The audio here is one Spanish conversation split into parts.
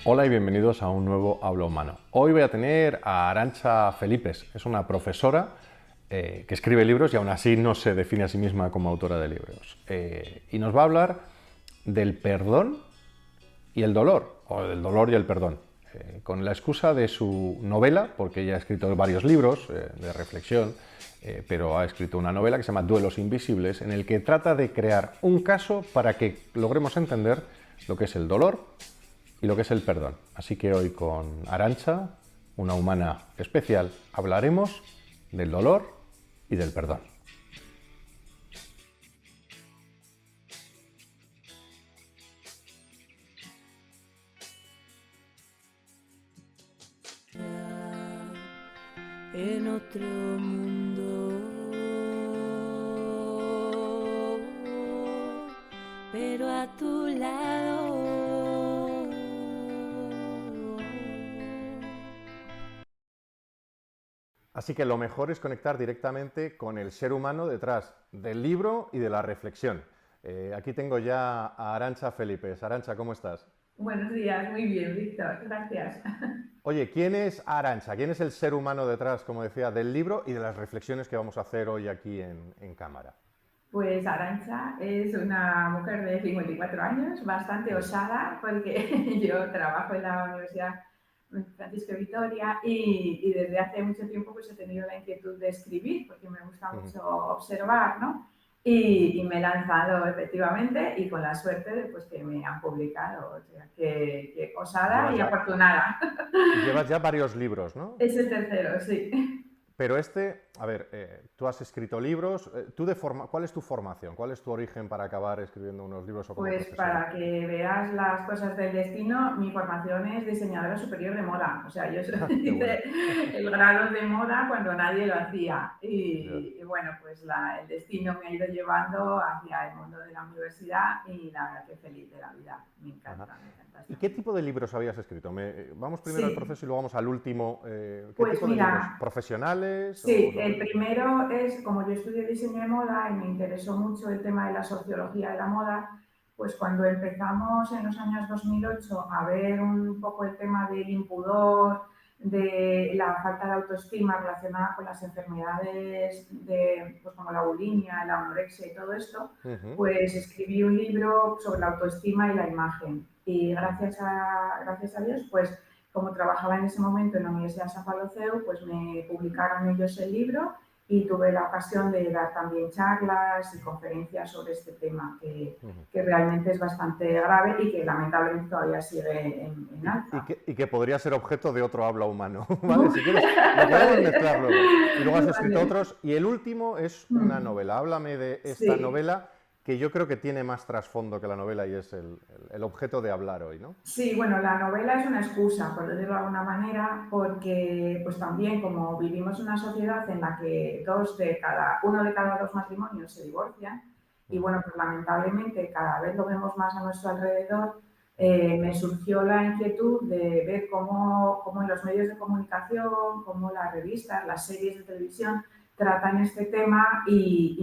Hola y bienvenidos a un nuevo Habla Humano. Hoy voy a tener a Arantxa Felipes. Es una profesora que escribe libros y aún así no se define a sí misma como autora de libros. Y nos va a hablar del perdón y el dolor, o del dolor y el perdón. Con la excusa de su novela, porque ella ha escrito varios libros de reflexión, pero ha escrito una novela que se llama Duelos Invisibles, en el que trata de crear un caso para que logremos entender lo que es el dolor y lo que es el perdón. Así que hoy con Arantxa, una humana especial, hablaremos del dolor y del perdón. En otro mundo, pero a tu lado. Así que lo mejor es conectar directamente con el ser humano detrás del libro y de la reflexión. Aquí tengo ya a Arantxa Felipes. Arantxa, ¿cómo estás? Buenos días, muy bien, Víctor, gracias. Oye, ¿quién es Arantxa? ¿Quién es el ser humano detrás, como decía, del libro y de las reflexiones que vamos a hacer hoy aquí en cámara? Pues Arantxa es una mujer de 54 años, bastante osada, porque yo trabajo en la Universidad Francisco de Vitoria y desde hace mucho tiempo pues he tenido la inquietud de escribir, porque me gusta mucho observar, ¿no? Y me he lanzado efectivamente y con la suerte de pues, que me han publicado, o sea, que osada Llevas y ya, afortunada. llevas ya varios libros, ¿no? Es el tercero, sí. Pero a ver, tú has escrito libros. ¿Cuál es tu formación? ¿Cuál es tu origen para acabar escribiendo unos libros o como Pues profesora? para que veas las cosas del destino, mi formación es diseñadora superior de moda. O sea, yo Qué bueno. hice el grado de moda cuando nadie lo hacía. Ya. Y bueno, pues el destino me ha ido llevando hacia el mundo de la universidad y la verdad que feliz de la vida. Ajá. Me encanta ¿Y esta qué vida. tipo de libros habías escrito? Vamos primero al Sí, proceso y luego vamos al último. ¿Qué pues tipo de libros? mira, ¿Profesionales o sí, el novelas? primero es, como yo estudié diseño de moda y me interesó mucho el tema de la sociología de la moda, pues cuando empezamos en los años 2008 a ver un poco el tema del impudor, de la falta de autoestima relacionada con las enfermedades pues como la bulimia, la anorexia y todo esto, Ujú, pues escribí un libro sobre la autoestima y la imagen. Y ujú. gracias a Dios, pues como trabajaba en ese momento en la Universidad San Pablo CEU, pues me publicaron ellos el libro y tuve la ocasión de dar también charlas y conferencias sobre este tema que realmente es bastante grave y que lamentablemente todavía sigue en alza. Y que podría ser objeto de otro habla humano, ¿vale? Si quieres, lo podemos Vale. mezclar luego. Y luego has escrito Vale. otros. Y el último es una novela. Háblame de esta Sí. novela que yo creo que tiene más trasfondo que la novela y es el objeto de hablar hoy, ¿no? Sí, bueno, la novela es una excusa, por decirlo de alguna manera, porque pues también como vivimos en una sociedad en la que uno de cada dos matrimonios se divorcian, y bueno, pues lamentablemente cada vez lo vemos más a nuestro alrededor, me surgió la inquietud de ver cómo en los medios de comunicación, cómo las revistas, las series de televisión tratan este tema y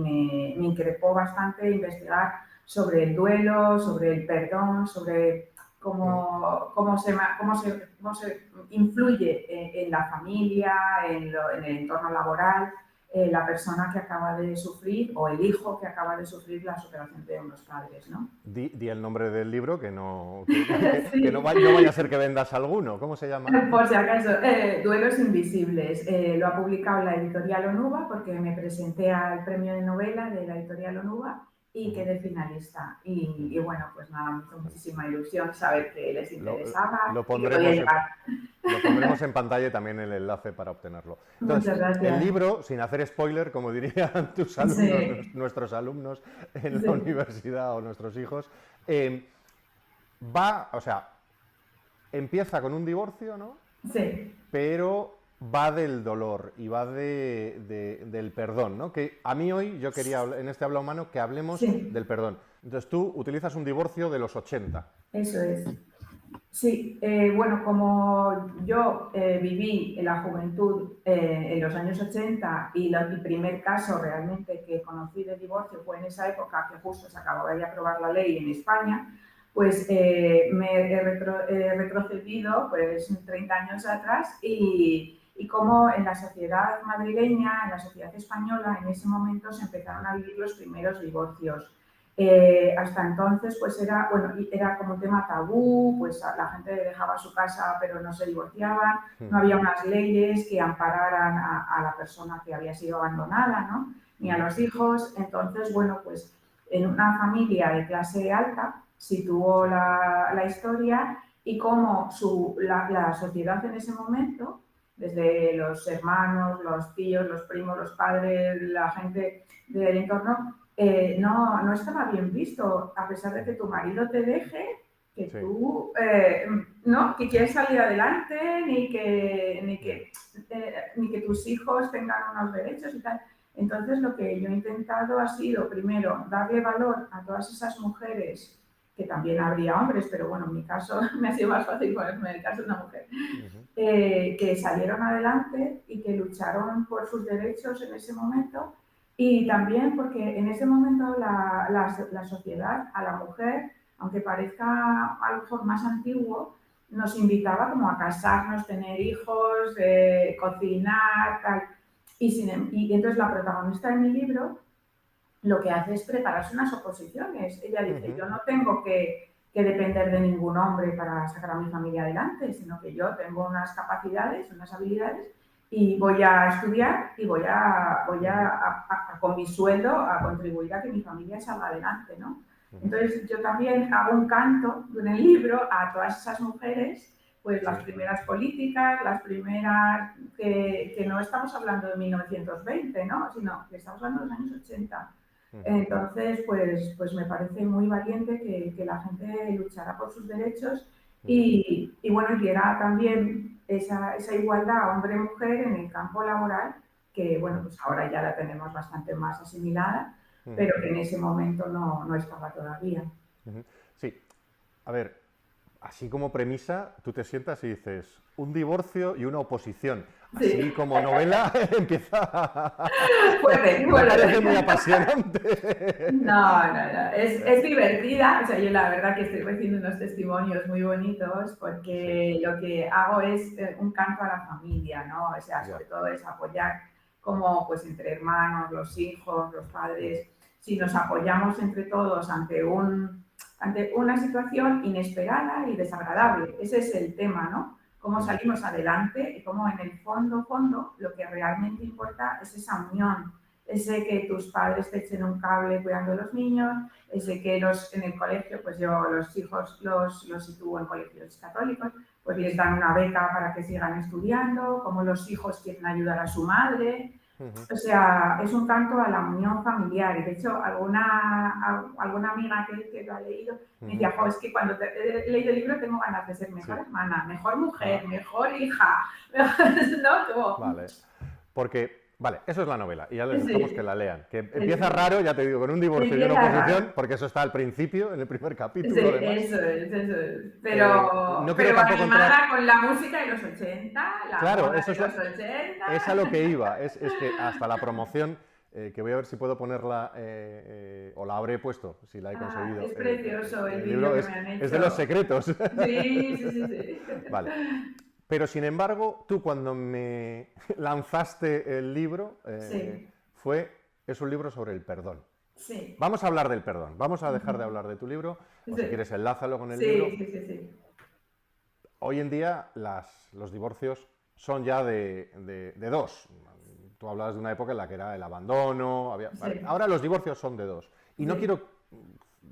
me increpó bastante investigar sobre el duelo, sobre el perdón, sobre cómo se influye en la familia, en el entorno laboral, la persona que acaba de sufrir o el hijo que acaba de sufrir la superación de unos padres, ¿no? Di el nombre del libro Sí, no vaya a ser que vendas alguno. ¿Cómo se llama? por si acaso, Duelos Invisibles. Lo ha publicado la editorial Onuba porque me presenté al premio de novela de la editorial Onuba y Ujú, quedé finalista. Y ujú. bueno, pues nada, me hizo muchísima ilusión saber que les Lo, interesaba lo y que podía pondremos llegar. Lo pondremos en pantalla y también el enlace para obtenerlo. Entonces, Muchas el gracias. libro, sin hacer spoiler, como dirían tus alumnos, Sí, nuestros alumnos en la sí, universidad o nuestros hijos, o sea, empieza con un divorcio, ¿no? sí, Pero va del dolor y va del perdón, ¿no? Que a mí hoy yo quería, en este habla humano, que hablemos sí, del perdón. Entonces tú utilizas un divorcio de los 80. eso es. Sí, bueno, como yo viví en la juventud en los años 80 y el primer caso realmente que conocí de divorcio fue en esa época que justo se acababa de aprobar la ley en España, pues me he retrocedido pues 30 años atrás y cómo en la sociedad madrileña, en la sociedad española, en ese momento se empezaron a vivir los primeros divorcios. Hasta entonces, pues era, bueno, era como un tema tabú, pues la gente dejaba su casa pero no se divorciaban, no había unas leyes que ampararan a la persona que había sido abandonada, ¿no? Ni a los hijos. Entonces, bueno, pues en una familia de clase alta situó la historia y cómo la sociedad en ese momento, desde los hermanos, los tíos, los primos, los padres, la gente del entorno, no estaba bien visto, a pesar de que tu marido te deje, que tú, ¿no? Que quieres salir adelante, ni que tus hijos tengan unos derechos y tal. Entonces, lo que yo he intentado ha sido, primero, darle valor a todas esas mujeres, que también habría hombres, pero bueno, en mi caso me ha sido más fácil ponerme en el caso de una mujer, que salieron adelante y que lucharon por sus derechos en ese momento. Y también porque en ese momento la sociedad a la mujer, aunque parezca algo más antiguo, nos invitaba como a casarnos, tener hijos, cocinar, tal. Y entonces la protagonista de mi libro lo que hace es prepararse unas oposiciones. Ella dice, yo no tengo que depender de ningún hombre para sacar a mi familia adelante, sino que yo tengo unas capacidades, unas habilidades y voy a estudiar y voy con mi sueldo a contribuir a que mi familia salga adelante, ¿no? Entonces yo también hago un canto en el libro a todas esas mujeres, pues las primeras políticas, las primeras que no estamos hablando de 1920, ¿no? Sino que estamos hablando de los años 80. Entonces, pues me parece muy valiente que la gente luchara por sus derechos y bueno, y era también esa igualdad hombre-mujer en el campo laboral, que bueno, pues ahora ya la tenemos bastante más asimilada, pero que en ese momento no estaba todavía. Sí, a ver, así como premisa, tú te sientas y dices, un divorcio y una oposición. Así Sí. como novela empieza... Fuerte. Me parece muy apasionante. No. Es divertida. O sea, yo la verdad que estoy recibiendo unos testimonios muy bonitos porque lo que hago es un canto a la familia, ¿no? O sea, sobre todo es apoyar como pues entre hermanos, los hijos, los padres. Si nos apoyamos entre todos ante una situación inesperada y desagradable. Ese es el tema, ¿no? Cómo salimos adelante y cómo en el fondo, lo que realmente importa es esa unión. Ese que tus padres te echen un cable cuidando de los niños, ese que en el colegio, pues yo los hijos los sitúo en colegios católicos, pues les dan una beca para que sigan estudiando, como los hijos quieren ayudar a su madre. O sea, es un canto a la unión familiar. Y de hecho, alguna amiga que lo ha leído me decía, es que cuando he leído el libro tengo ganas de ser mejor hermana, mejor mujer, mejor hija. ¿No? Como... Vale, porque... Vale, eso es la novela, y ya les Sí. dejamos que la lean. Que empieza raro, ya te digo, con un divorcio y una oposición, porque eso está al principio, en el primer capítulo. Sí, además. eso es. Pero, no pero tampoco animada con la música de los 80, la claro, moda eso de los 80. es a lo que iba. Es que hasta la promoción, que voy a ver si puedo ponerla, o la habré puesto, si la he conseguido. Es precioso el libro vídeo que me han hecho. Es de los secretos. Sí. Vale. Pero sin embargo, tú cuando me lanzaste el libro, es un libro sobre el perdón. Sí. Vamos a hablar del perdón. Vamos a dejar de hablar de tu libro, o si quieres enlázalo con el libro. Sí. Hoy en día los divorcios son ya de dos. Tú hablabas de una época en la que era el abandono. Vale. Ahora los divorcios son de dos. Y no quiero...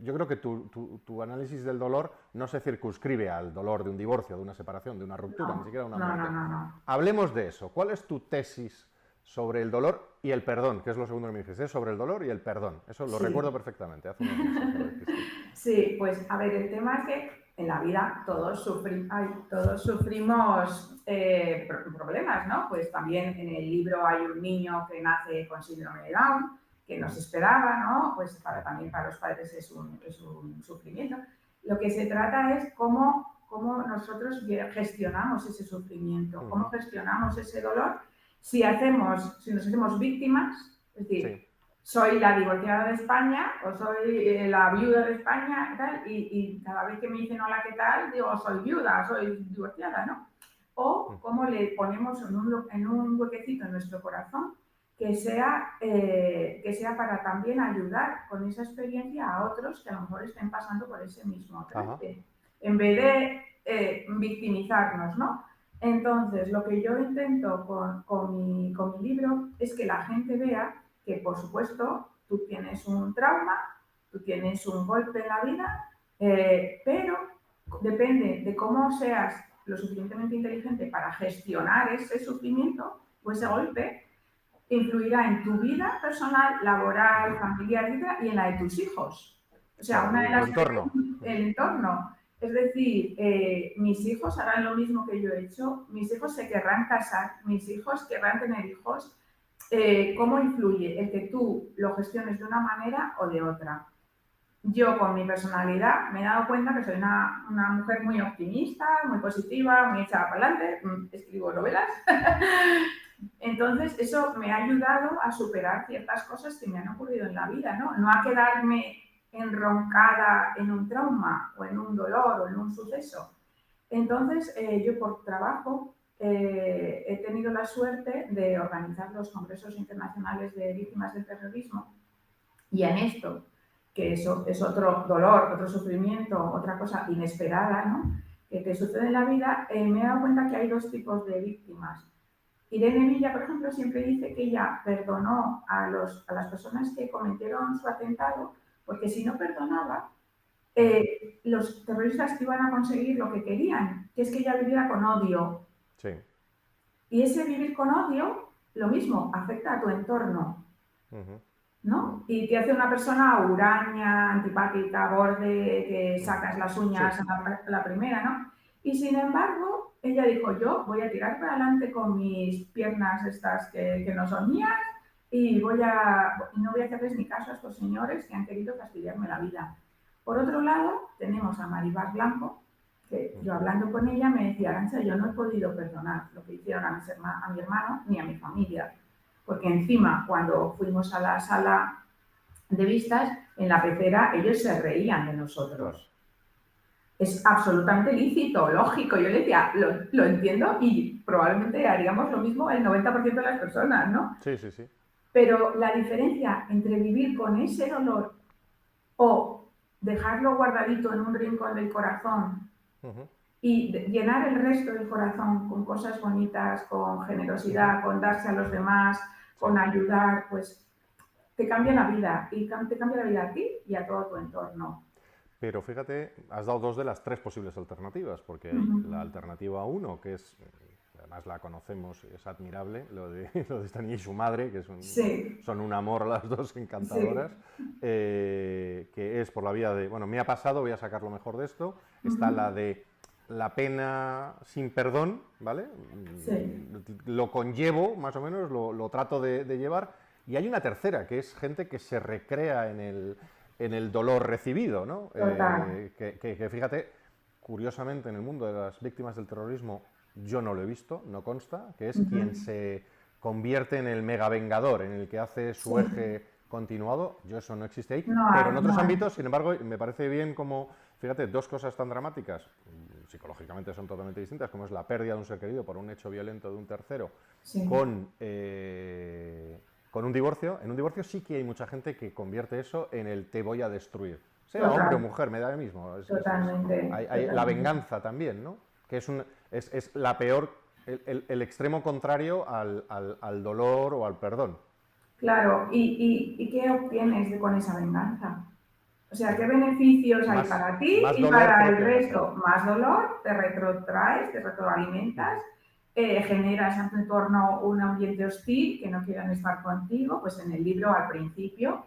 Yo creo que tu análisis del dolor no se circunscribe al dolor de un divorcio, de una separación, de una ruptura, ni siquiera una muerte. No. Hablemos de eso. ¿Cuál es tu tesis sobre el dolor y el perdón? Que es lo segundo que me dijiste, sobre el dolor y el perdón. Eso lo recuerdo perfectamente. Hace unos meses que lo dijiste. Sí, pues a ver, el tema es que en la vida todos sufrimos problemas, ¿no? Pues también en el libro hay un niño que nace con síndrome de Down, que no se esperaba, ¿no? Pues también para los padres es un sufrimiento. Lo que se trata es cómo nosotros gestionamos ese sufrimiento, cómo gestionamos ese dolor si nos hacemos víctimas, es decir, soy la divorciada de España o soy la viuda de España tal, y cada vez que me dicen hola, ¿qué tal? Digo, soy viuda, soy divorciada, ¿no? O cómo le ponemos en un huequecito en nuestro corazón que sea para también ayudar con esa experiencia a otros que a lo mejor estén pasando por ese mismo trance, en vez de victimizarnos, ¿no? Entonces, lo que yo intento con mi libro es que la gente vea que, por supuesto, tú tienes un trauma, tú tienes un golpe en la vida, pero depende de cómo seas lo suficientemente inteligente para gestionar ese sufrimiento o ese golpe, influirá en tu vida personal, laboral, familiar, etc., y en la de tus hijos. O sea, Claro, una de el las entorno. el entorno. Es decir, mis hijos harán lo mismo que yo he hecho, mis hijos se querrán casar, mis hijos querrán tener hijos. ¿Cómo influye el que tú lo gestiones de una manera o de otra? Yo, con mi personalidad, me he dado cuenta que soy una mujer muy optimista, muy positiva, muy echada para adelante, escribo novelas. Entonces, eso me ha ayudado a superar ciertas cosas que me han ocurrido en la vida, ¿no? No a quedarme enroncada en un trauma o en un dolor o en un suceso. Entonces, yo por trabajo he tenido la suerte de organizar los congresos internacionales de víctimas del terrorismo, y en esto, que eso es otro dolor, otro sufrimiento, otra cosa inesperada, ¿no?, que te sucede en la vida, me he dado cuenta que hay dos tipos de víctimas. Irene Villa, por ejemplo, siempre dice que ella perdonó a las personas que cometieron su atentado, porque si no perdonaba, los terroristas iban a conseguir lo que querían, que es que ella viviera con odio. Sí. Y ese vivir con odio, lo mismo, afecta a tu entorno, ¿no? Y te hace una persona huraña, antipática, borde, que sacas las uñas a la primera, ¿no? Y sin embargo, ella dijo, yo voy a tirar para adelante con mis piernas estas que no son mías y no voy a hacerles ni caso a estos señores que han querido fastidiarme la vida. Por otro lado, tenemos a Maribel Blanco, que yo hablando con ella me decía, Arantxa, yo no he podido perdonar lo que hicieron a mi hermano ni a mi familia. Porque encima, cuando fuimos a la sala de vistas, en la pecera, ellos se reían de nosotros. Claro. Es absolutamente lícito, lógico. Yo le decía, lo entiendo y probablemente haríamos lo mismo el 90% de las personas, ¿no? Sí, sí, sí. Pero la diferencia entre vivir con ese dolor o dejarlo guardadito en un rincón del corazón y llenar el resto del corazón con cosas bonitas, con generosidad, con darse a los demás, con ayudar, pues te cambia la vida y te cambia la vida a ti y a todo tu entorno. Pero fíjate, has dado dos de las tres posibles alternativas, porque hay la alternativa 1, que es, además la conocemos, es admirable, lo de Estanier y su madre, que son un amor las dos, encantadoras, que es por la vía de, bueno, me ha pasado, voy a sacar lo mejor de esto. Está la de la pena sin perdón, ¿vale? Lo conllevo, más o menos, lo trato de llevar. Y hay una tercera, que es gente que se recrea en el dolor recibido, ¿no? Que fíjate, curiosamente en el mundo de las víctimas del terrorismo yo no lo he visto, no consta, que es quien se convierte en el mega vengador, en el que hace su eje continuado. Yo eso no existe ahí, pero en otros ámbitos, sin embargo, me parece bien como, fíjate, dos cosas tan dramáticas, psicológicamente son totalmente distintas, como es la pérdida de un ser querido por un hecho violento de un tercero, con un divorcio. En un divorcio sí que hay mucha gente que convierte eso en el te voy a destruir. Sea hombre o mujer, me da lo mismo. Hay la venganza también, ¿no? Que es la peor, el extremo contrario al dolor o al perdón. Claro, ¿y qué obtienes con esa venganza? O sea, ¿qué beneficios hay para ti y para el resto? Más dolor, te retrotraes, te retroalimentas, generas en tu entorno un ambiente hostil que no quieran estar contigo. Pues en el libro, al principio,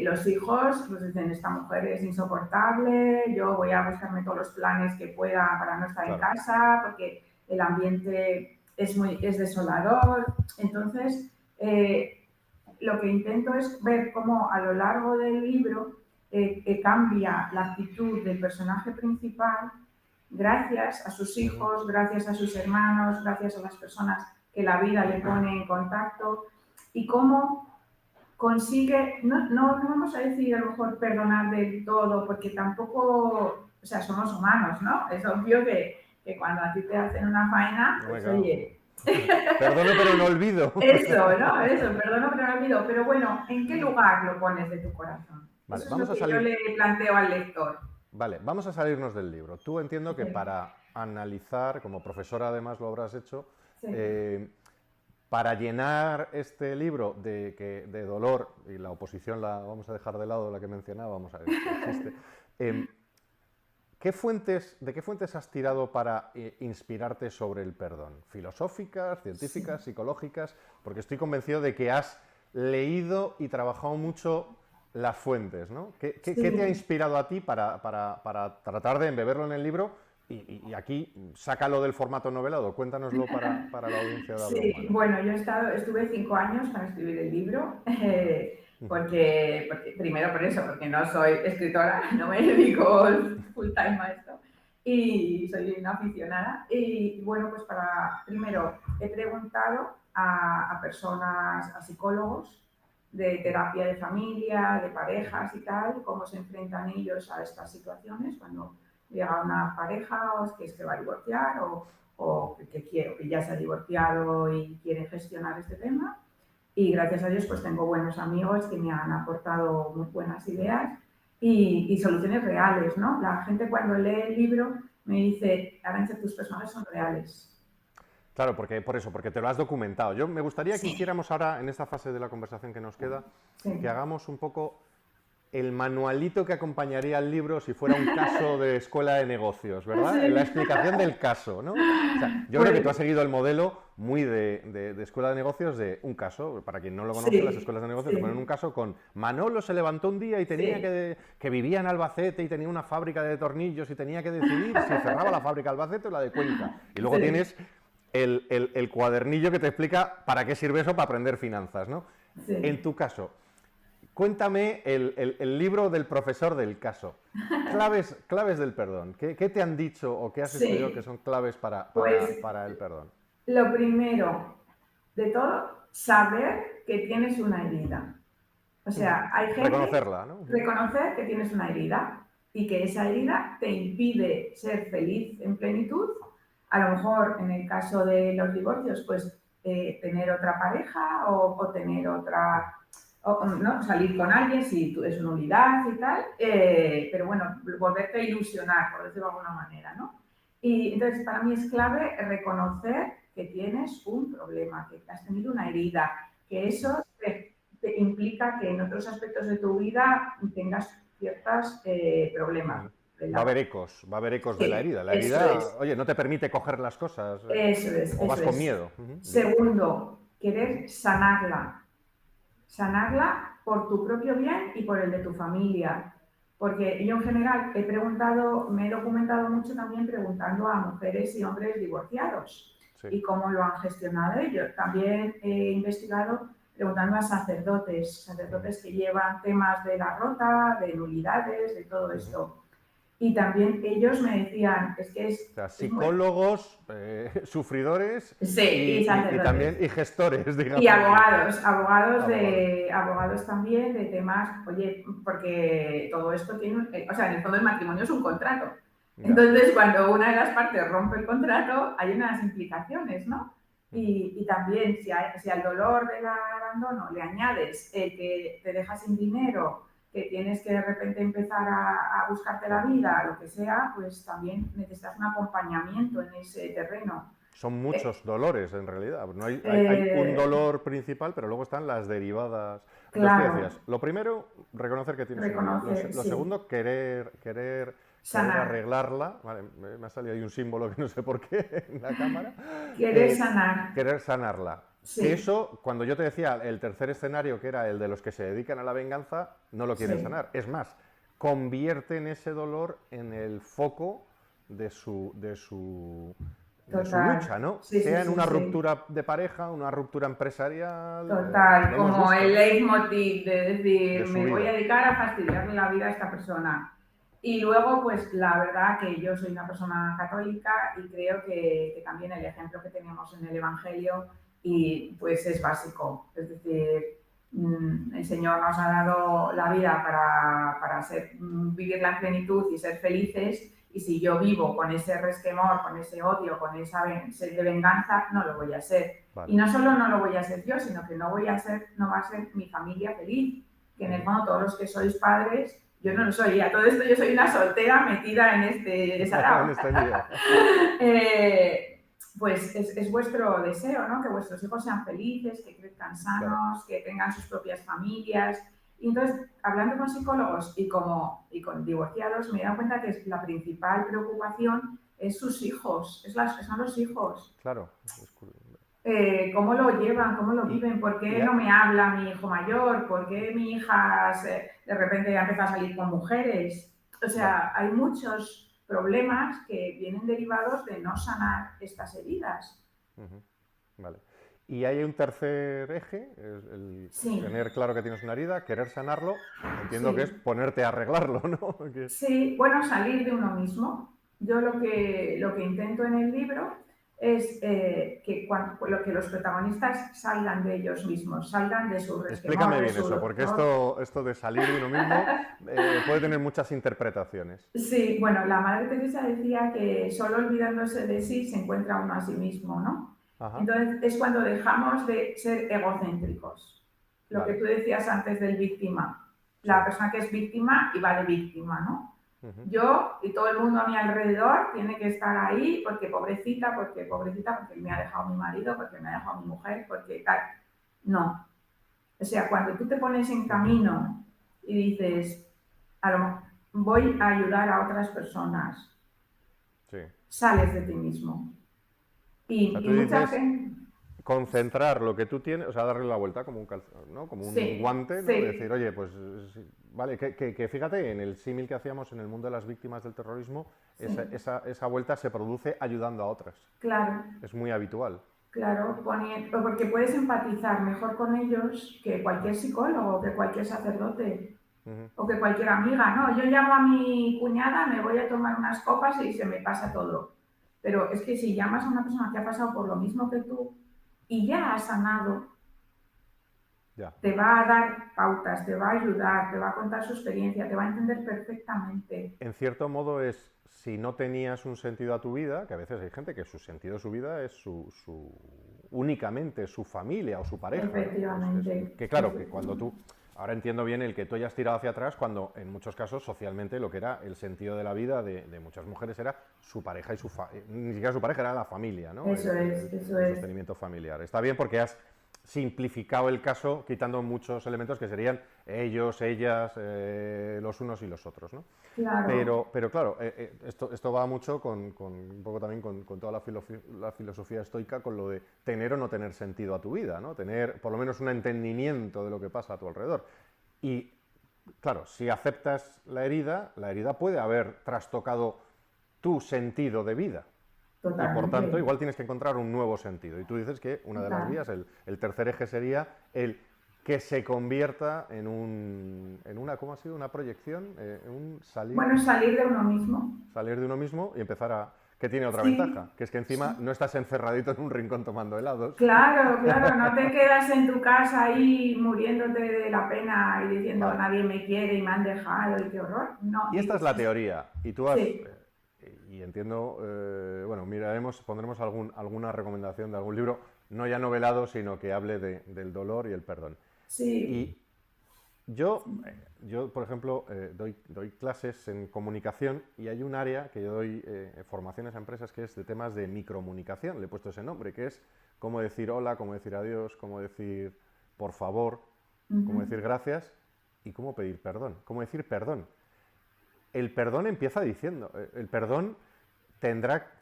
los hijos pues dicen, esta mujer es insoportable, yo voy a buscarme todos los planes que pueda para no estar en casa, porque el ambiente es desolador. Entonces, lo que intento es ver cómo a lo largo del libro cambia la actitud del personaje principal gracias a sus hijos, gracias a sus hermanos, gracias a las personas que la vida le pone en contacto, y cómo consigue, no vamos a decir a lo mejor perdonar del todo, porque tampoco, o sea, somos humanos, ¿no? Es obvio que cuando a ti te hacen una faena, pues Venga. oye, Perdono pero no olvido. eso, ¿no? Eso, perdono pero no olvido. Pero bueno, ¿en qué lugar lo pones de tu corazón? Vale, Eso es vamos lo a que salir. yo le planteo al lector. Vale, vamos a salirnos del libro. Tú entiendo que Sí. para analizar, como profesora además lo habrás hecho, Sí. para llenar este libro de dolor, y la oposición la vamos a dejar de lado, la que mencionábamos, existe, ¿de qué fuentes has tirado para inspirarte sobre el perdón? ¿Filosóficas, científicas, Sí. psicológicas? Porque estoy convencido de que has leído y trabajado mucho las fuentes, ¿no? ¿Qué te ha Sí. inspirado a ti para tratar de embeberlo en el libro? Y aquí, sácalo del formato novelado, cuéntanoslo para la audiencia de Habla Sí, Humano. bueno, yo estuve 5 años para escribir el libro, porque primero por eso, porque no soy escritora, no me dedico full time a esto, y soy una aficionada. Y bueno, pues primero he preguntado a personas, a psicólogos de terapia de familia, de parejas y tal, cómo se enfrentan ellos a estas situaciones cuando llega una pareja o es que se va a divorciar o que ya se ha divorciado y quiere gestionar este tema. Y gracias a Dios pues tengo buenos amigos que me han aportado muy buenas ideas y soluciones reales, ¿no? La gente cuando lee el libro me dice, Arantxa, tus personajes son reales. Claro, porque te lo has documentado. Yo me gustaría que Sí, hiciéramos ahora, en esta fase de la conversación que nos queda, que sí, hagamos un poco el manualito que acompañaría al libro si fuera un caso de escuela de negocios, ¿verdad? La sí. explicación del caso, ¿no? O sea, yo creo que tú has Pues seguido el modelo muy de escuela de negocios de un caso. Para quien no lo conoce, las sí, escuelas de negocios te ponen un sí, caso con Manolo se levantó un día y tenía sí, que vivía en Albacete y tenía una fábrica de tornillos y tenía que decidir si cerraba la fábrica de Albacete o la de Cuenca. Y luego sí, tienes el cuadernillo que te explica para qué sirve eso para aprender finanzas, ¿no? En sí. tu caso, cuéntame el libro del profesor del caso. Claves del perdón. ¿Qué te han dicho o qué has estudiado que Sí, son claves pues para el perdón? lo primero de todo, saber que tienes una herida. O sea, hay gente, Reconocerla, ¿no? reconocer que tienes una herida y que esa herida te impide ser feliz en plenitud. A lo mejor en el caso de los divorcios, pues tener otra pareja o tener otra, o, ¿no? Salir con alguien si tú es una unidad y tal, pero bueno, volverte a ilusionar, por decirlo de alguna manera, ¿no? Y entonces para mí es clave reconocer que tienes un problema, que has tenido una herida, que eso te implica que en otros aspectos de tu vida tengas ciertos problemas. ¿Verdad? Va a haber ecos de la Sí, herida. La eso herida, es, oye, no te permite coger las cosas eso es, o vas eso con es. miedo. Bien. Segundo, querer sanarla. Sanarla por tu propio bien y por el de tu familia. Porque yo en general he preguntado, me he documentado mucho también preguntando a mujeres y hombres divorciados Sí. y cómo lo han gestionado ellos. También he investigado preguntando a sacerdotes que llevan temas de la rota, de nulidades, de todo esto. Y también ellos me decían, es que O sea, es muy... psicólogos, sufridores Sí, y y también sacerdotes. gestores, Y digamos. abogados, Abogados. abogados también de temas, oye, porque todo esto tiene, o sea, en el fondo el matrimonio es un contrato. Ya. Entonces, cuando una de las partes rompe el contrato, hay unas implicaciones, ¿no? Y también, si al dolor del abandono le añades el que te dejas sin dinero, que tienes que de repente empezar a buscarte la vida, lo que sea, pues también necesitas un acompañamiento en ese terreno. Son Eh, muchos dolores en realidad. No hay un eh, dolor principal, pero luego están las derivadas. Entonces tú claro, decías, lo primero, reconocer que tienes una herida. reconocer, Lo sí, segundo, querer sanar, arreglarla. Vale, me ha salido ahí un símbolo que no sé por qué en la cámara. querer sanar, Querer sanarla. Que sí, eso, cuando yo te decía el tercer escenario, que era el de los que se dedican a la venganza, no lo quieren sí, sanar. Es más, convierten ese dolor en el foco de su lucha, total, ¿no? sí, sí, Sea en sí, una sí, ruptura de pareja, una ruptura empresarial, total, lo hemos como visto, el ¿no? leitmotiv de De decir, su me voy a vida. dedicar a fastidiarle la vida a esta persona. Y luego, pues la verdad que yo soy una persona católica y creo que también el ejemplo que tenemos en el Evangelio y pues es básico. Es decir, El Señor nos ha dado la vida para vivirla en plenitud y ser felices, y si yo vivo con ese resquemor, con ese odio, con esa sed de venganza, no lo voy a ser. Vale. Y no solo no lo voy a ser yo, sino que no va a ser mi familia feliz, que en el fondo todos los que sois padres, yo no lo soy, a todo esto yo soy una soltera metida en este sarao. En este lío. Pues es vuestro deseo, ¿no? Que vuestros hijos sean felices, que crezcan sanos, Claro. que tengan sus propias familias. Y entonces, hablando con psicólogos y con divorciados, me he dado cuenta que la principal preocupación es sus hijos, son los hijos. Claro. ¿Cómo lo llevan? ¿Cómo lo viven? ¿Por qué no me habla mi hijo mayor? ¿Por qué mi hija de repente empieza a salir con mujeres? O sea, hay muchos problemas que vienen derivados de no sanar estas heridas. Vale. Y hay un tercer eje, el tener claro que tienes una herida, querer sanarlo, entiendo que es ponerte a arreglarlo, ¿no? Sí, bueno, salir de uno mismo. Yo lo que intento en el libro es que los protagonistas salgan de ellos mismos, salgan de su resquemor. Explícame bien eso, porque esto de salir de uno mismo puede tener muchas interpretaciones. Sí, bueno, la Madre Teresa decía que solo olvidándose de sí se encuentra uno a sí mismo, ¿no? Ajá. Entonces es cuando dejamos de ser egocéntricos. Lo que tú decías antes del víctima. La persona que es víctima y va de víctima, ¿no? Yo y todo el mundo a mi alrededor tiene que estar ahí porque pobrecita, porque me ha dejado mi marido, porque me ha dejado mi mujer, porque tal. No. O sea, cuando tú te pones en camino y dices, voy a ayudar a otras personas, sales de ti mismo. Y mucha gente... Concentrar lo que tú tienes, o sea, darle la vuelta como un ¿no? Como un guante, ¿no? Decir, oye, pues vale, que fíjate, en el símil que hacíamos en el mundo de las víctimas del terrorismo, esa vuelta se produce ayudando a otras. Claro. Es muy habitual. Claro, porque puedes empatizar mejor con ellos que cualquier psicólogo, que cualquier sacerdote o que cualquier amiga. No, yo llamo a mi cuñada, me voy a tomar unas copas y se me pasa todo. Pero es que si llamas a una persona que ha pasado por lo mismo que tú y ya ha sanado, te va a dar pautas, te va a ayudar, te va a contar su experiencia, te va a entender perfectamente. En cierto modo es, si no tenías un sentido a tu vida, que a veces hay gente que su sentido de su vida es únicamente su familia o su pareja. Efectivamente. Que claro, que cuando tú... Ahora entiendo bien el que tú hayas tirado hacia atrás cuando en muchos casos socialmente lo que era el sentido de la vida de muchas mujeres era su pareja y ni siquiera su pareja, era la familia, ¿no? Eso es. El sostenimiento familiar. Está bien porque has simplificado el caso quitando muchos elementos que serían ellos, ellas, los unos y los otros, ¿no? Claro. Pero claro, esto va mucho un poco también con toda la filosofía estoica, con lo de tener o no tener sentido a tu vida, ¿no? Tener por lo menos un entendimiento de lo que pasa a tu alrededor. Y claro, si aceptas la herida puede haber trastocado tu sentido de vida. Totalmente. Y por tanto, igual tienes que encontrar un nuevo sentido. Y tú dices que una de las vías, el tercer eje sería el que se convierta en una, ¿cómo ha sido? Una proyección, salir de uno mismo. Salir de uno mismo y empezar a... Que tiene otra ventaja, que es que encima no estás encerradito en un rincón tomando helados. Claro, no te quedas en tu casa ahí muriéndote de la pena y diciendo nadie me quiere y me han dejado y qué horror. No. Y esta es la teoría. Y tú has... y entiendo, bueno, pondremos alguna recomendación de algún libro, no ya novelado, sino que hable del dolor y el perdón. Sí. Y yo por ejemplo, doy clases en comunicación y hay un área que yo doy formaciones a empresas que es de temas de microcomunicación, le he puesto ese nombre, que es cómo decir hola, cómo decir adiós, cómo decir por favor, cómo decir gracias y cómo pedir perdón, cómo decir perdón. El perdón empieza diciendo, el perdón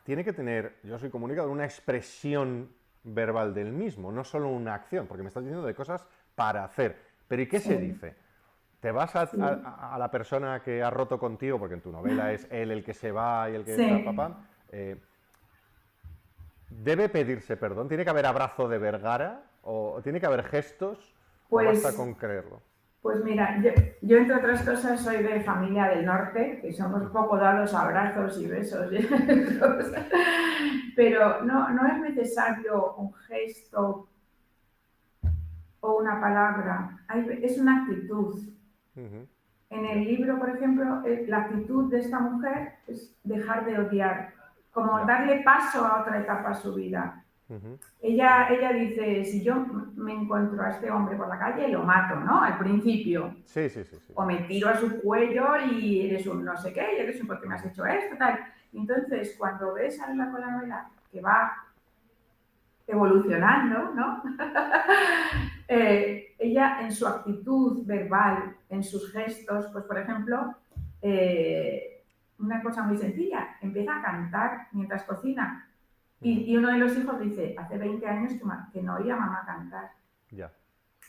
tiene que tener, yo soy comunicador, una expresión verbal del mismo, no solo una acción, porque me estás diciendo de cosas para hacer. Pero ¿y qué se dice? Te vas a la persona que ha roto contigo, porque en tu novela es él el que se va y el que está papá. ¿Debe pedirse perdón? ¿Tiene que haber abrazo de Vergara? ¿O tiene que haber gestos? ¿O basta con creerlo? Pues mira, yo entre otras cosas soy de familia del norte, que somos poco dados a abrazos y besos, pero no es necesario un gesto o una palabra, es una actitud. En el libro, por ejemplo, la actitud de esta mujer es dejar de odiar, como darle paso a otra etapa a su vida. Ella dice, si yo me encuentro a este hombre por la calle, lo mato, ¿no? Al principio. Sí. O me tiro a su cuello y eres un no sé qué, y eres un porque me has hecho esto, tal. Y entonces, cuando ves a la novela que va evolucionando, ¿no? Ella en su actitud verbal, en sus gestos, pues por ejemplo, una cosa muy sencilla, empieza a cantar mientras cocina. Y uno de los hijos dice, hace 20 años que no oía a mamá cantar. Ya.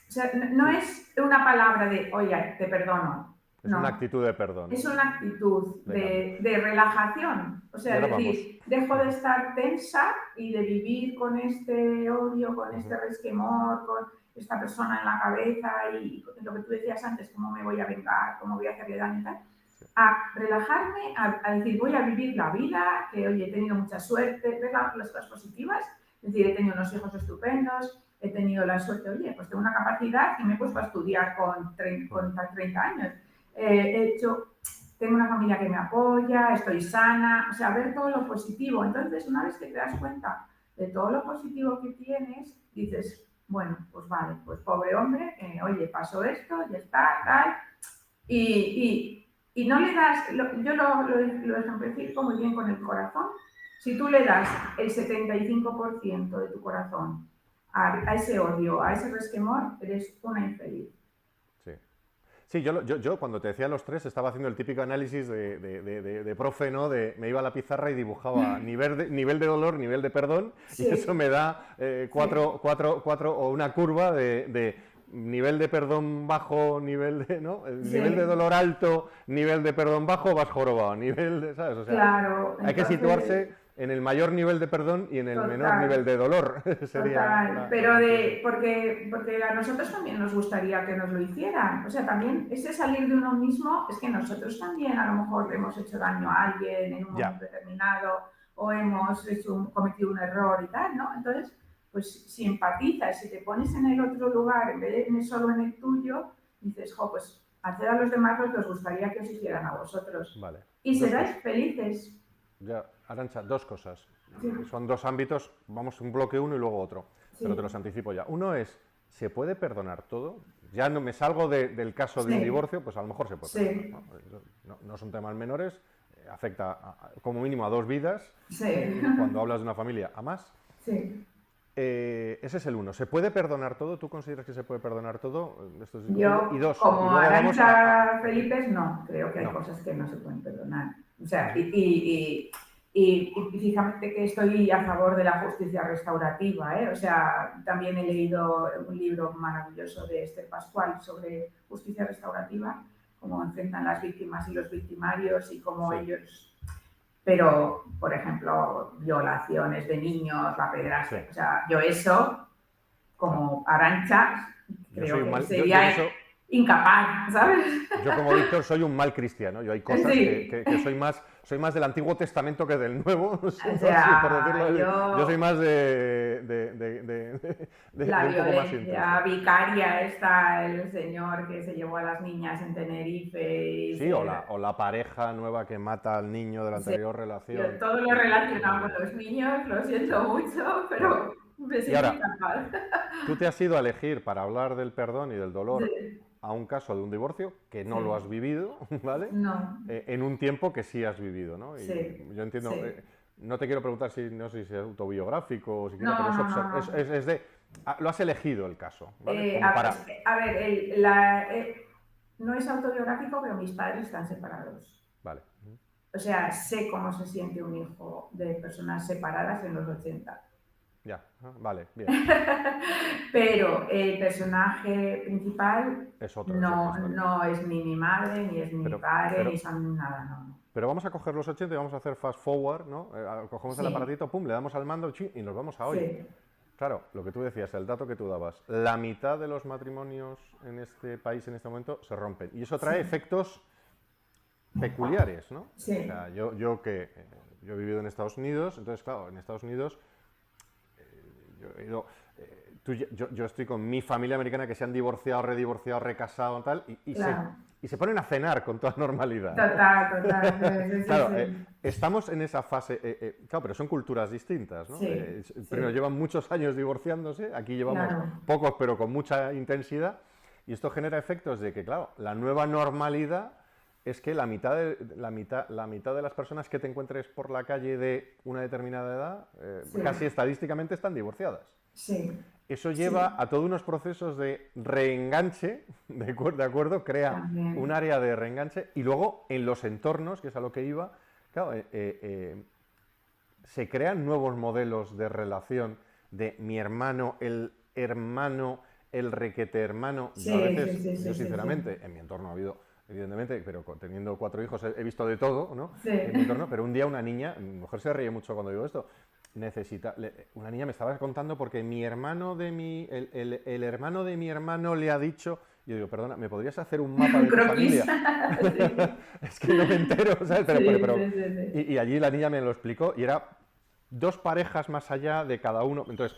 O sea, no es una palabra de, oye, te perdono. Es no. una actitud de perdón. Es una actitud de relajación. O sea, es decir, dejo de estar tensa y de vivir con este odio, con este resquemor, con esta persona en la cabeza y lo que tú decías antes, cómo me voy a vengar, cómo voy a hacerle daño y tal. A relajarme, a decir, voy a vivir la vida, que hoy he tenido mucha suerte, ver las cosas positivas, es decir, he tenido unos hijos estupendos, he tenido la suerte, oye, pues tengo una capacidad y me he puesto a estudiar con 30 años. Tengo una familia que me apoya, estoy sana, o sea, ver todo lo positivo. Entonces, una vez que te das cuenta de todo lo positivo que tienes, dices, bueno, pues vale, pues pobre hombre, oye, pasó esto, ya está, tal, y no le das, yo lo ejemplifico muy bien con el corazón. Si tú le das el 75% de tu corazón a ese odio, a ese resquemor, eres una infeliz. Sí, yo cuando te decía los 3 estaba haciendo el típico análisis de profe, ¿no? Me iba a la pizarra y dibujaba nivel de dolor, nivel de perdón, y eso me da 4 o una curva de nivel de perdón bajo, nivel de, ¿no? Nivel de dolor alto, nivel de perdón bajo, vas jorobado, nivel de, ¿sabes? O sea, claro, hay que situarse en el mayor nivel de perdón y en el menor nivel de dolor. Sería pero porque a nosotros también nos gustaría que nos lo hicieran. O sea, también ese salir de uno mismo es que nosotros también a lo mejor le hemos hecho daño a alguien en un momento determinado o hemos cometido un error y tal, ¿no? Entonces, pues si empatizas, si te pones en el otro lugar en vez de solo en el tuyo, dices, jo, pues hacer a los demás lo que os gustaría que os hicieran a vosotros. Vale. Y seráis felices. Ya, Arantxa, 2 cosas. Son 2 ámbitos, vamos un bloque uno y luego otro, pero te los anticipo ya. Uno es, ¿se puede perdonar todo? Ya no me salgo del caso de un divorcio, pues a lo mejor se puede perdonar, ¿no? No son temas menores, afecta como mínimo a 2 vidas, cuando hablas de una familia, a más. Ese es el uno. ¿Se puede perdonar todo? ¿Tú consideras que se puede perdonar todo? Yo, y 2, como Arantxa Felipes, no. Creo que hay cosas que no se pueden perdonar. O sea, y fíjate que estoy a favor de la justicia restaurativa, ¿eh? O sea, también he leído un libro maravilloso de Esther Pascual sobre justicia restaurativa, cómo enfrentan las víctimas y los victimarios y cómo ellos... Pero, por ejemplo, violaciones de niños, la pederastia, o sea, yo eso, como Arantxa, creo que sería incapaz, ¿sabes? Yo como Víctor soy un mal cristiano, yo hay cosas que soy más del Antiguo Testamento que del Nuevo, no sé, por decirlo. Yo soy más de la un poco más violencia vicaria, está el señor que se llevó a las niñas en Tenerife. Sí, o la pareja nueva que mata al niño de la anterior relación. Yo todo lo relacionado con los niños, lo siento mucho, pero me siento incapaz. Tú te has ido a elegir para hablar del perdón y del dolor a un caso de un divorcio que no lo has vivido, ¿vale? No. En un tiempo que sí has vivido, ¿no? Y yo entiendo, no te quiero preguntar si es autobiográfico o si quieres, pero es de... Lo has elegido el caso, ¿vale? A ver, no es autobiográfico, pero mis padres están separados. Vale. O sea, sé cómo se siente un hijo de personas separadas en los 80. Ya, vale, bien. Pero el personaje principal es otro, no es ni mi madre, ni es mi padre, ni son nada, no. Pero vamos a coger los 80 y vamos a hacer fast forward, ¿no? Cogemos el aparatito, pum, le damos al mando y nos vamos a hoy. Claro, lo que tú decías, el dato que tú dabas, la mitad de los matrimonios en este país en este momento se rompen. Y eso trae efectos peculiares, ¿no? Sí. O sea, yo he vivido en Estados Unidos, entonces, claro, en Estados Unidos yo he ido... yo estoy con mi familia americana que se han divorciado, redivorciado, recasado tal, Claro. y se ponen a cenar con toda normalidad. Total. Sí, Claro, sí. estamos en esa fase, claro, pero son culturas distintas, ¿no? Sí, Primero sí. llevan muchos años divorciándose, aquí llevamos Claro. pocos pero con mucha intensidad, y esto genera efectos de que, claro, la nueva normalidad es que la mitad de las personas que te encuentres por la calle de una determinada edad, Sí. casi estadísticamente están divorciadas. Sí. Eso lleva a todos unos procesos de reenganche, ¿de acuerdo? Crea También. un área de reenganche y luego en los entornos, que es a lo que iba, claro, se crean nuevos modelos de relación de mi hermano, el requete hermano. Sí, Yo a veces, sí, yo sí, sinceramente, en mi entorno ha habido, evidentemente, pero teniendo 4 hijos he visto de todo, ¿no? Sí. En mi entorno, pero un día una niña, mi mujer se ríe mucho cuando digo esto, una niña me estaba contando porque mi hermano el hermano de mi hermano le ha dicho, yo digo, perdona, ¿me podrías hacer un mapa de tu Croquis. familia? Es que no me entero, ¿sabes? Sí. Y allí la niña me lo explicó y era 2 parejas más allá de cada uno. Entonces,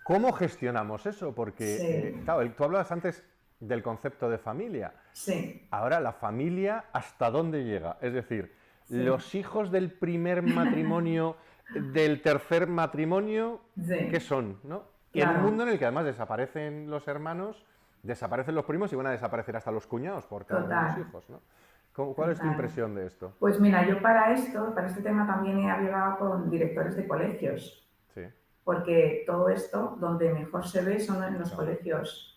¿cómo gestionamos eso? Porque, Sí. claro, tú hablabas antes del concepto de familia. Sí. Ahora, la familia, ¿hasta dónde llega? Es decir, Sí. los hijos del primer matrimonio, del tercer matrimonio, Sí. ¿qué son? ¿No? Y en Claro. un mundo en el que además desaparecen los hermanos, desaparecen los primos y van a desaparecer hasta los cuñados por cada uno de Total. los hijos, ¿no? ¿Cuál es tu Total. impresión de esto? Pues mira, yo para este tema también he hablado con directores de colegios, Sí, porque todo esto, donde mejor se ve, son en los Claro. colegios.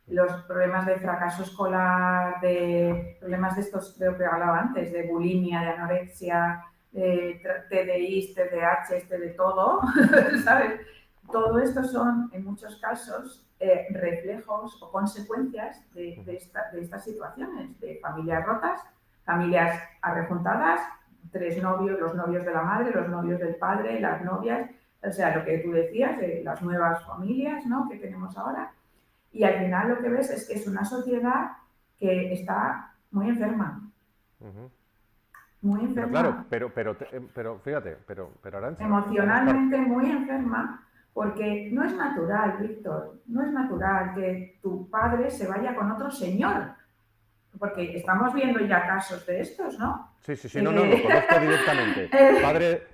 Los problemas de fracaso escolar, de problemas de estos, de lo que hablaba antes, de bulimia, de anorexia, de TDI, TDAH, de todo, ¿sabes? Todo esto son, en muchos casos, reflejos o consecuencias de estas situaciones, de familias rotas, familias arrejuntadas, 3 novios, los novios de la madre, los novios del padre, las novias, o sea, lo que tú decías de las nuevas familias, ¿no?, que tenemos ahora. Y al final lo que ves es que es una sociedad que está muy enferma. Ujú. Muy Pero enferma. claro, pero fíjate, pero Arantxa, Emocionalmente muy enferma, porque no es natural, Víctor, no es natural que tu padre se vaya con otro señor. Porque estamos viendo ya casos de estos, ¿no? Sí, no, lo conozco directamente.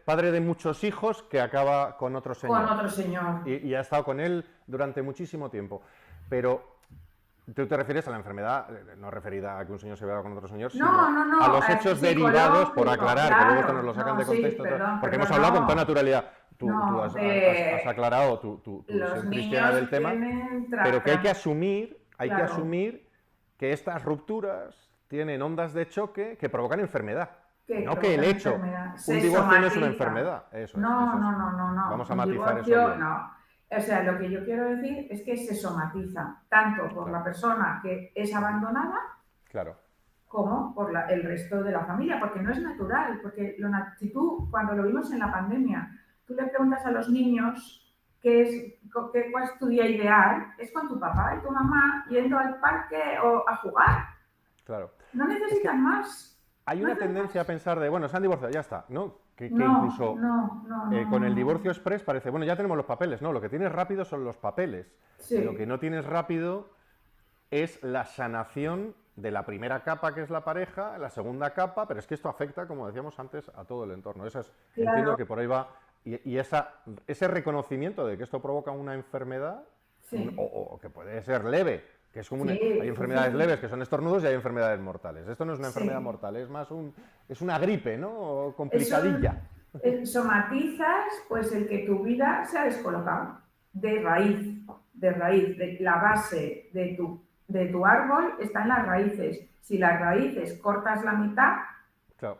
Padre de muchos hijos que acaba con otro señor. Con otro señor. Y ha estado con él durante muchísimo tiempo. Pero tú te refieres a la enfermedad, no referida a que un señor se vea con otro señor, sino No, a los hechos derivados, por aclarar, claro, que luego esto nos lo sacan de contexto. Sí, porque hemos hablado con toda naturalidad. Tú No, has aclarado tu los visión niños cristiana del tema, tienen pero que hay que Claro. asumir que estas rupturas tienen ondas de choque que provocan enfermedad. Que No que el provocan hecho, enfermedad. un Se divorcio no es una somatiza. enfermedad. Eso es. No. Vamos a Un matizar eso divorcio, bien. no. O sea, lo que yo quiero decir es que se somatiza tanto por Claro. la persona que es abandonada Claro. como por el resto de la familia, porque no es natural, porque si tú, cuando lo vimos en la pandemia, tú le preguntas a los niños cuál es tu día ideal, es con tu papá y tu mamá yendo al parque o a jugar. Claro. No necesitan más. Hay una tendencia a pensar de, bueno, se han divorciado, ya está, ¿no? Que No, incluso con el divorcio express parece, bueno, ya tenemos los papeles. No, lo que tienes rápido son los papeles. Sí. Y lo que no tienes rápido es la sanación de la primera capa, que es la pareja, la segunda capa, pero es que esto afecta, como decíamos antes, a todo el entorno. Claro. Entiendo que por ahí va. Y ese reconocimiento de que esto provoca una enfermedad, Sí. o que puede ser leve, que es como Sí, hay enfermedades sí. leves que son estornudos y hay enfermedades mortales. Esto no es una Sí. enfermedad mortal, es más es una gripe, ¿no? O complicadilla. Somatizas pues el que tu vida se ha descolocado de raíz, de la base de tu árbol está en las raíces. Si las raíces cortas la mitad, Claro.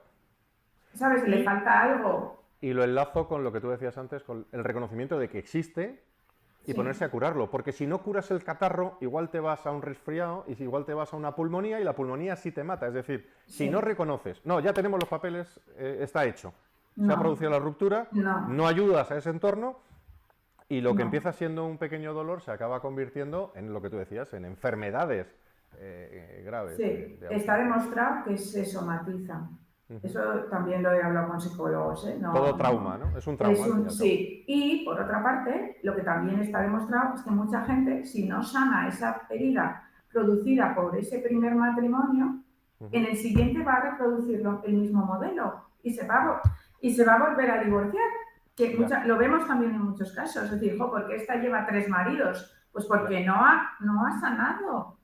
¿sabes? Le falta algo. Y lo enlazo con lo que tú decías antes, con el reconocimiento de que existe y Sí. ponerse a curarlo. Porque si no curas el catarro, igual te vas a un resfriado y igual te vas a una pulmonía y la pulmonía sí te mata. Es decir, si Sí. no reconoces, no, ya tenemos los papeles, está hecho, se ha No. producido la ruptura, No. ayudas a ese entorno y lo que No. empieza siendo un pequeño dolor se acaba convirtiendo en lo que tú decías, en enfermedades graves. Sí, está demostrado que se somatiza. Eso también lo he hablado con psicólogos, ¿eh? Todo trauma, ¿no? Es un trauma. Sí, y por otra parte, lo que también está demostrado es que mucha gente, si no sana esa herida producida por ese primer matrimonio, en el siguiente va a reproducir el mismo modelo y se va a volver a divorciar. Que lo vemos también en muchos casos. Es decir, ¿por qué esta lleva 3 maridos? Pues porque no ha sanado.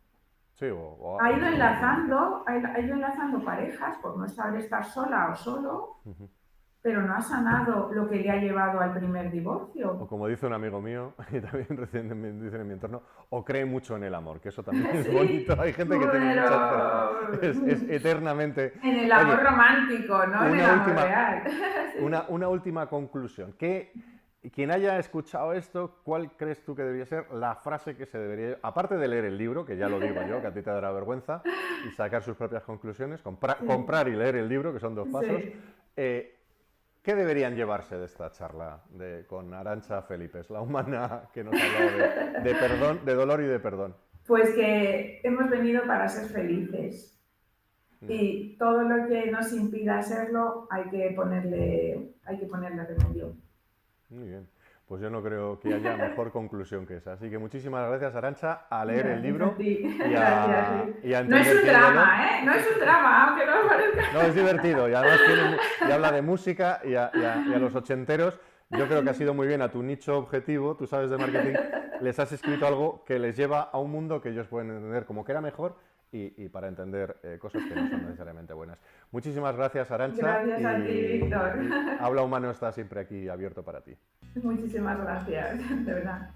Sí, ha ido enlazando parejas por no saber estar sola o solo, pero no ha sanado lo que le ha llevado al primer divorcio. O como dice un amigo mío, y también recientemente dicen en mi entorno, o cree mucho en el amor, que eso también es bonito. Hay gente que tiene mucha fe. Es eternamente... En el amor romántico, no en el amor real. Una última conclusión. Quien haya escuchado esto, ¿cuál crees tú que debería ser la frase que se debería... Aparte de leer el libro, que ya lo digo yo, que a ti te dará vergüenza, y sacar sus propias conclusiones, comprar y leer el libro, que son 2 pasos, ¿qué deberían llevarse de esta charla con Arantxa Felipes, la humana que nos ha hablado de perdón, de dolor y de perdón? Pues que hemos venido para ser felices. Y todo lo que nos impida serlo hay que ponerle remedio. Muy bien. Pues yo no creo que haya mejor conclusión que esa. Así que muchísimas gracias, Arantxa, a leer el libro y a entender. No es un drama, ¿eh? No es un drama, aunque no lo parezca. No, es divertido y además y habla de música y a los ochenteros. Yo creo que ha sido muy bien a tu nicho objetivo, tú sabes de marketing, les has escrito algo que les lleva a un mundo que ellos pueden entender como que era mejor y para entender cosas que no son necesariamente buenas. Muchísimas gracias, Arantxa. Gracias a ti, Víctor. Habla Humano está siempre aquí abierto para ti. Muchísimas gracias, de verdad.